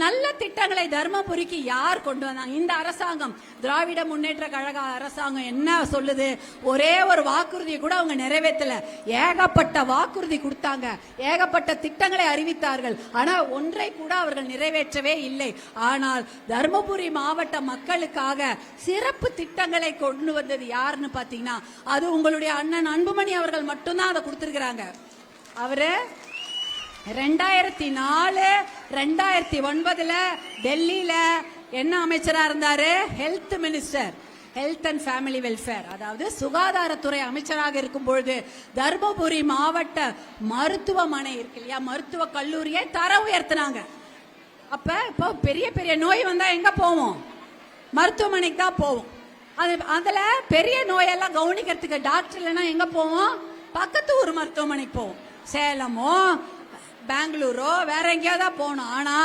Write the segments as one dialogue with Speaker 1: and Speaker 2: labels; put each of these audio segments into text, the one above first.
Speaker 1: நல்ல திட்டங்களை தர்மபுரிக்கு யார் கொண்டு வந்தாங்க? இந்த அரசாங்கம், திராவிட முன்னேற்ற கழக அரசாங்கம் என்ன சொல்லுது? ஒரே ஒரு வாக்குறுதியை கூட அவங்க நிறைவேற்றல. ஏகப்பட்ட வாக்குறுதி கொடுத்தாங்க, ஏகப்பட்ட திட்டங்களை அறிவித்தார்கள். ஆனால் ஒன்றை கூட அவர்கள் நிறைவேற்றவே இல்லை. ஆனால் தர்மபுரி மாவட்ட மக்களுக்காக சிறப்பு திட்டங்களை கொண்டு வந்தது யாருன்னு பாத்தீங்கன்னா அது உங்களுடைய அண்ணன் அன்புமணி அவர்கள் மட்டும்தான் அதை கொடுத்திருக்கிறாங்க. அவரு 2004 2009 டெல்லியில என்ன அமைச்சரா இருந்தாரு? Health minister, health and family welfare, அதாவது சுகாதாரத்துறை அமைச்சராக இருக்கும் பொழுது தர்மபுரி மாவட்ட மருத்துவமனை இருக்கு இல்லையா, மருத்துவ கல்லூரியை தர உயர்த்தினாங்க. அப்ப இப்போ பெரிய பெரிய நோய் வந்தா எங்க போவோம்? மருத்துவமனைக்கு தான் போவோம். அதுல பெரிய நோயெல்லாம் கவனிக்கிறதுக்கு டாக்டர் இல்லைன்னா எங்க போவோம்? பக்கத்து ஊர் மருத்துவமனைக்கு போவோம். சேலமோ பெங்களூரோ வேற எங்கேயாவது போனோம். ஆனா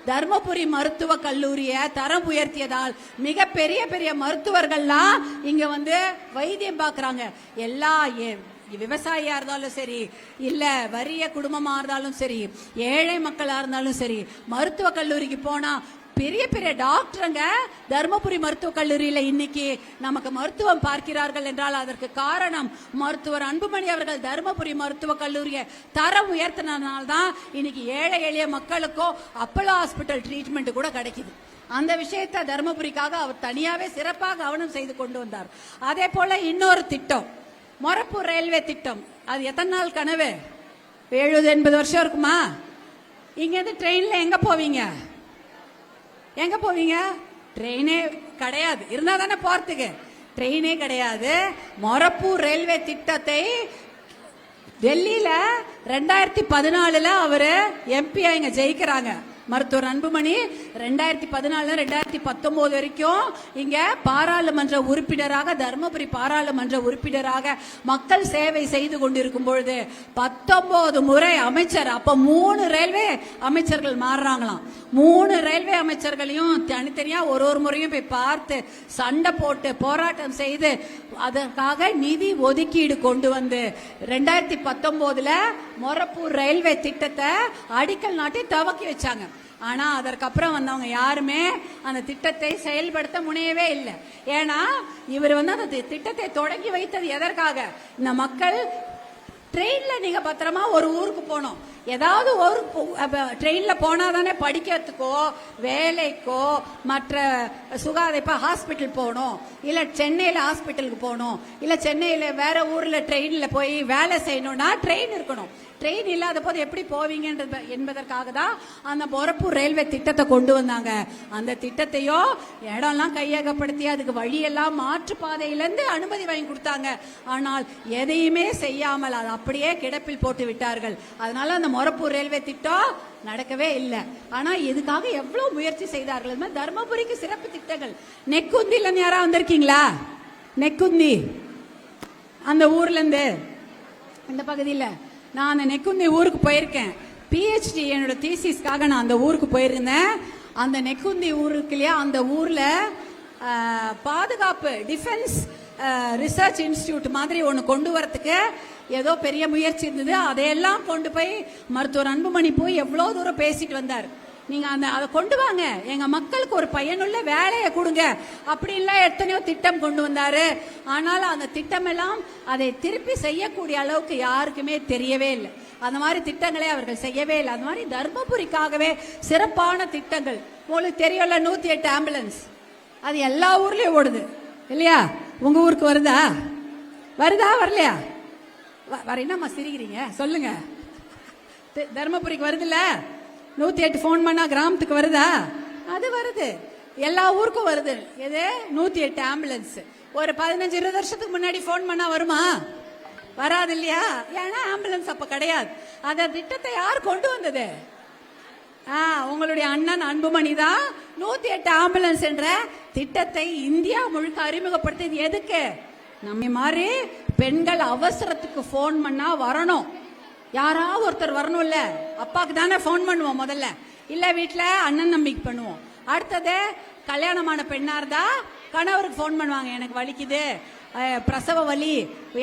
Speaker 1: தர்மபுரி மருத்துவ கல்லூரிய தரம் உயர்த்தியதால் மிக பெரிய பெரிய மருத்துவர்கள்லாம் இங்க வந்து வைத்தியம் பார்க்கறாங்க. எல்லா விவசாயியா இருந்தாலும் சரி, இல்ல வறிய குடும்பமா இருந்தாலும் சரி, ஏழை மக்களா இருந்தாலும் சரி, மருத்துவ கல்லூரிக்கு போனா பெரிய பெரிய டாக்டருங்க தர்மபுரி மருத்துவக் கல்லூரியில இன்னைக்கு நமக்கு மருத்துவம் பார்க்கிறார்கள் என்றால் அதற்கு காரணம் மருத்துவர் அன்புமணி அவர்கள் தர்மபுரி மருத்துவக் கல்லூரியை தரம் உயர்த்தினால்தான் இன்னைக்கு ஏழை எளிய மக்களுக்கோ அப்போலோ ஹாஸ்பிட்டல் ட்ரீட்மெண்ட் கூட கிடைக்குது. அந்த விஷயத்தை தர்மபுரிக்காக அவர் தனியாவே சிறப்பாக கவனம் செய்து கொண்டு வந்தார். அதே போல இன்னொரு திட்டம், மொரப்பூர் ரயில்வே திட்டம். அது எத்தனை நாள் கனவு? 70-80 வருஷம் இருக்குமா? இங்க இருந்து ட்ரெயின்ல எங்க போவீங்க? எங்க போவீங்க? ட்ரெயினே கிடையாது. இருந்தா தானே போறதுக்கு. ட்ரெயினே கிடையாது. மொரப்பூர் ரயில்வே திட்டத்தை டெல்லியில 2014 அவரு எம்பியா இங்க ஜெயிக்கிறாங்க. மருத்துவர் அன்புமணி 2014 2019 வரைக்கும் இங்க பாராளுமன்ற உறுப்பினராக, தர்மபுரி பாராளுமன்ற உறுப்பினராக மக்கள் சேவை செய்து கொண்டிருக்கும் பொழுது 19 முறை அமைச்சர். அப்ப 3 ரயில்வே அமைச்சர்கள் மாறுறாங்களாம். 3 ரயில்வே அமைச்சர்களையும் தனித்தனியா ஒரு முறையும் போய் பார்த்து சண்டை போட்டு போராட்டம் செய்து அதற்காக நிதி ஒதுக்கீடு கொண்டு வந்து 2019 மொரப்பூர் ரயில்வே திட்டத்தை அடிக்கல் நாட்டி துவக்கி வச்சாங்க. ஆனா அதற்கப்புறம் வந்தவங்க யாருமே அந்த திட்டத்தை செயல்படுத்த முனையவே இல்லை. ஏன்னா இவர் வந்து அந்த திட்டத்தை தொடங்கி வைத்தது எதற்காக? இந்த மக்கள் ட்ரெயின்ல நீங்க பத்திரமா ஒரு ஊருக்கு போனோம், ஏதாவது ஒரு ட்ரெயின்ல போனாதானே படிக்கிறதுக்கோ வேலைக்கோ மற்ற சுகாதார ஹாஸ்பிட்டல் போகணும், இல்ல சென்னையில ஹாஸ்பிட்டலுக்கு போகணும், இல்ல சென்னையில வேற ஊர்ல ட்ரெயின்ல போய் வேலை செய்யணும்னா ட்ரெயின் இருக்கணும். ட்ரெயின் இல்லாத போது எப்படி போவீங்க என்பதற்காக தான் அந்த மொரப்பூர் ரயில்வே திட்டத்தை கொண்டு வந்தாங்க. அந்த திட்டத்தையோ இடம்லாம் கையகப்படுத்தி அதுக்கு வழியெல்லாம் மாற்று பாதையிலிருந்து அனுமதி வாங்கி கொடுத்தாங்க. ஆனால் எதையுமே செய்யாமல் அது அப்படியே கிடப்பில் போட்டு விட்டார்கள். அதனால அந்த மொரப்பூர் ரயில்வே திட்டம் நடக்கவே இல்லை. ஆனா இதுக்காக எவ்வளவு முயற்சி செய்தார்கள். தர்மபுரிக்கு சிறப்பு திட்டங்கள். நெக்குந்தில இருந்து யாரா வந்திருக்கீங்களா? நெக்குந்தி அந்த ஊர்ல இருந்து இந்த பகுதியில நான் அந்த நெக்குந்தி ஊருக்கு போயிருக்கேன். பிஹெச்டி என்னோட தீசிஸ்க்காக நான் அந்த ஊருக்கு போயிருந்தேன். அந்த நெக்குந்தி ஊருக்கு இல்லையா, அந்த ஊர்ல பாதுகாப்பு டிஃபென்ஸ் ரிசர்ச் இன்ஸ்டிடியூட் மாதிரி ஒன்று கொண்டு வரத்துக்கு ஏதோ பெரிய முயற்சி இருந்தது. அதையெல்லாம் கொண்டு போய் மருத்துவர் அன்புமணி போய் எவ்வளோ தூரம் பேசிட்டு வந்தார். நீங்க அதை கொண்டு வாங்க, எங்க மக்களுக்கு ஒரு பயனுள்ள வேலையை கொடுங்க அப்படின்லாம் எத்தனையோ திட்டம் கொண்டு வந்தாரு. ஆனால் அந்த திட்டம் எல்லாம் அதை திருப்பி செய்யக்கூடிய அளவுக்கு யாருக்குமே தெரியவே இல்லை. அந்த மாதிரி திட்டங்களை அவர்கள் செய்யவே இல்லை. அந்த மாதிரி தர்மபுரிக்காகவே சிறப்பான திட்டங்கள். உங்களுக்கு தெரியல 108 ஆம்புலன்ஸ், அது எல்லா ஊர்லயும் ஓடுது இல்லையா? உங்க ஊருக்கு வருதா? வரலையா? என்னம்மா சிரிக்கிறீங்க? சொல்லுங்க. தர்மபுரிக்கு வருதுல்ல? 108 போன் பண்ணா கிராமத்துக்கு வருதா? அது வருது, எல்லா ஊருக்கும் வருது. எது? 108 ஆம்புலன்ஸ். ஒரு 15-20 வருஷத்துக்கு முன்னாடி போன் பண்ணா வருமா? வராது இல்லையா? ஏன்னா ஆம்புலன்ஸ் அப்ப கிடையாது. அந்த திட்டத்தை யார் கொண்டு வந்தது? உங்களுடைய அண்ணன் அன்புமணி தான் 108 ஆம்புலன்ஸ் என்ற திட்டத்தை இந்தியா முழுக்க அறிமுகப்படுத்தியது. எதுக்கு? நம்ம மாதிரி பெண்கள் அவசரத்துக்கு போன் பண்ணா வரணும், யாராவது ஒருத்தர் வரணும்ல. அப்பாக்கு தானே போன் பண்ணுவோம் முதல்ல, இல்ல வீட்டுல அண்ணன் நம்பிக்கை பண்ணுவோம். அடுத்தது கல்யாணமான பெண்ணா இருந்தா கணவருக்கு போன் பண்ணுவாங்க, எனக்கு வலிக்குது பிரசவ வலி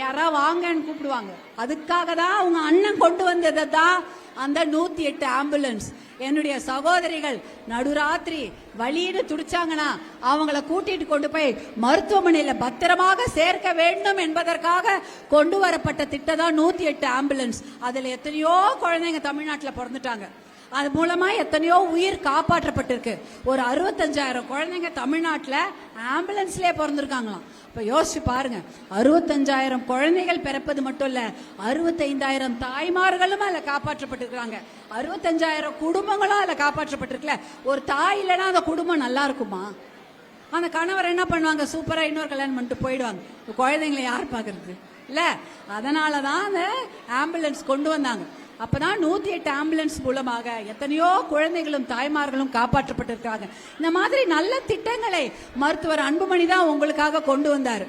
Speaker 1: யாராவது வாங்கன்னு கூப்பிடுவாங்க. அதுக்காக தான் அவங்க அண்ணன் கொண்டு வந்தது தான் அந்த 108 ஆம்புலன்ஸ். என்னுடைய சகோதரிகள் நடுராத்திரி வலின்னு துடிச்சாங்கன்னா அவங்கள கூட்டிட்டு கொண்டு போய் மருத்துவமனையில பத்திரமாக சேர்க்க வேண்டும் என்பதற்காக கொண்டு வரப்பட்ட திட்டம் தான் 108 ஆம்புலன்ஸ். அதுல எத்தனையோ குழந்தைங்க தமிழ்நாட்டில் பிறந்துட்டாங்க. அது மூலமா எத்தனையோ உயிர் காப்பாற்றப்பட்டிருக்கு. ஒரு 65,000 குழந்தைங்க தமிழ்நாட்டில் ஆம்புலன்ஸ்லயே பிறந்திருக்காங்களாம். இப்ப யோசிச்சு பாருங்க, 65,000 குழந்தைகள் பிறப்பது மட்டும் இல்ல, 65,000 தாய்மார்களும் அதுல காப்பாற்றப்பட்டிருக்காங்க. 65,000 குடும்பங்களும் அதுல காப்பாற்றப்பட்டிருக்கல. ஒரு தாய் இல்லைன்னா அந்த குடும்பம் நல்லா இருக்குமா? அந்த கணவர் என்ன பண்ணுவாங்க, சூப்பரா இன்னொரு கல்யாணம் பண்ணிட்டு போயிடுவாங்க. குழந்தைங்களை யார் பாக்குறது இல்ல? அதனாலதான் அந்த ஆம்புலன்ஸ் கொண்டு வந்தாங்க. அப்பதான் 108 ஆம்புலன்ஸ் மூலமாக எத்தனையோ குழந்தைகளும் தாய்மார்களும் காப்பாற்றப்பட்டிருக்காங்க. இந்த மாதிரி நல்ல திட்டங்களை மருத்துவர் அன்புமணி தான் உங்களுக்காக கொண்டு வந்தார்.